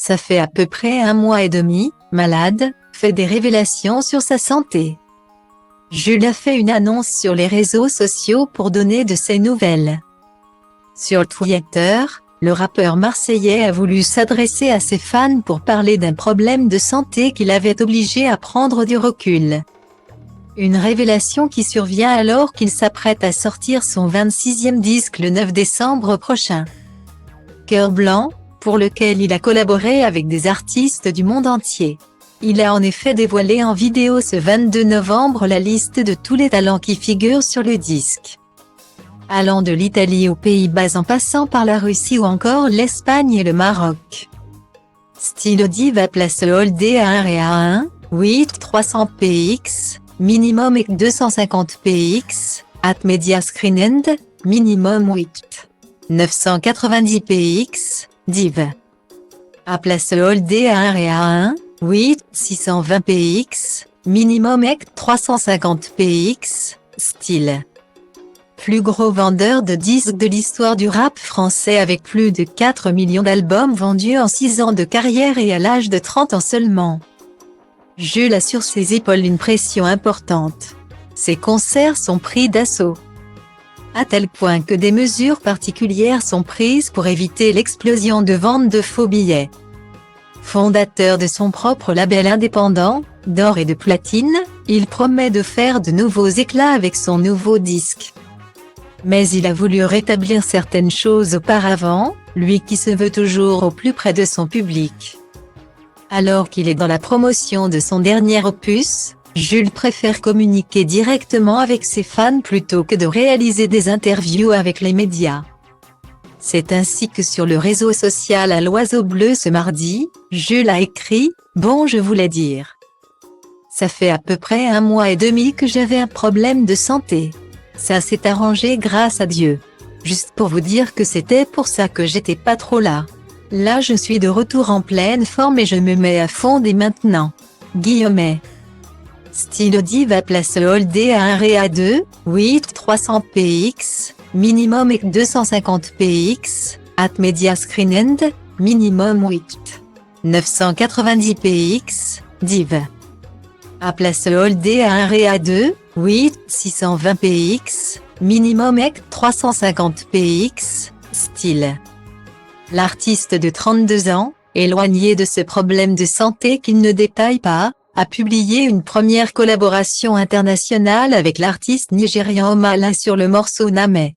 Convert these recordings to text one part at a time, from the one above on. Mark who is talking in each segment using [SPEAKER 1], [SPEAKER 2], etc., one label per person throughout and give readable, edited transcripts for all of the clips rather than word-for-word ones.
[SPEAKER 1] Ça fait à peu près 1 mois et demi, malade, fait des révélations sur sa santé. Jules a fait une annonce sur les réseaux sociaux pour donner de ses nouvelles. Sur Twitter, le rappeur marseillais a voulu s'adresser à ses fans pour parler d'un problème de santé qui l'avait obligé à prendre du recul. Une révélation qui survient alors qu'il s'apprête à sortir son 26e disque le 9 décembre prochain. Cœur blanc, pour lequel il a collaboré avec des artistes du monde entier. Il a en effet dévoilé en vidéo ce 22 novembre la liste de tous les talents qui figurent sur le disque. Allant de l'Italie aux Pays-Bas en passant par la Russie ou encore l'Espagne et le Maroc. Stylo Diva place Holdé à 1 REA 1, 8 300 px, minimum et 250 px, at Media Screen End, minimum 8 990 px, div. A place Holdé à 1 REA 1, 8 620 px, minimum et 350 px, style. Plus gros vendeur de disques de l'histoire du rap français avec plus de 4 millions d'albums vendus en 6 ans de carrière et à l'âge de 30 ans seulement. Jules a sur ses épaules une pression importante. Ses concerts sont pris d'assaut. À tel point que des mesures particulières sont prises pour éviter l'explosion de vente de faux billets. Fondateur de son propre label indépendant, d'or et de platine, il promet de faire de nouveaux éclats avec son nouveau disque. Mais il a voulu rétablir certaines choses auparavant, lui qui se veut toujours au plus près de son public. Alors qu'il est dans la promotion de son dernier opus, Jules préfère communiquer directement avec ses fans plutôt que de réaliser des interviews avec les médias. C'est ainsi que sur le réseau social à l'Oiseau Bleu ce mardi, Jules a écrit « Bon, je voulais dire. Ça fait à peu près 1 mois et demi que j'avais un problème de santé. Ça s'est arrangé grâce à Dieu. Juste pour vous dire que c'était pour ça que j'étais pas trop là. Là je suis de retour en pleine forme et je me mets à fond dès maintenant. » Guillemets. Stylo Diva place Holdé à 1 REA 2, 8 300 px, minimum et 250 px, at Media Screen End, minimum 8 990 px, div. A place Holdé à 1 REA 2, 8 620 px, minimum et 350 px, style. L'artiste de 32 ans, éloigné de ce problème de santé qu'il ne détaille pas, a publié une première collaboration internationale avec l'artiste nigérian Omala sur le morceau Namé.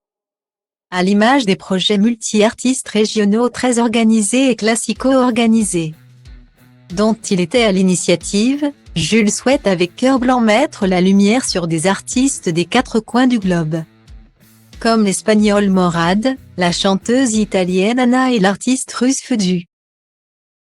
[SPEAKER 1] À l'image des projets multi-artistes régionaux très organisés et classico-organisés, dont il était à l'initiative, Jules souhaite avec Cœur blanc mettre la lumière sur des artistes des 4 coins du globe. Comme l'espagnol Morad, la chanteuse italienne Anna et l'artiste russe Fudu.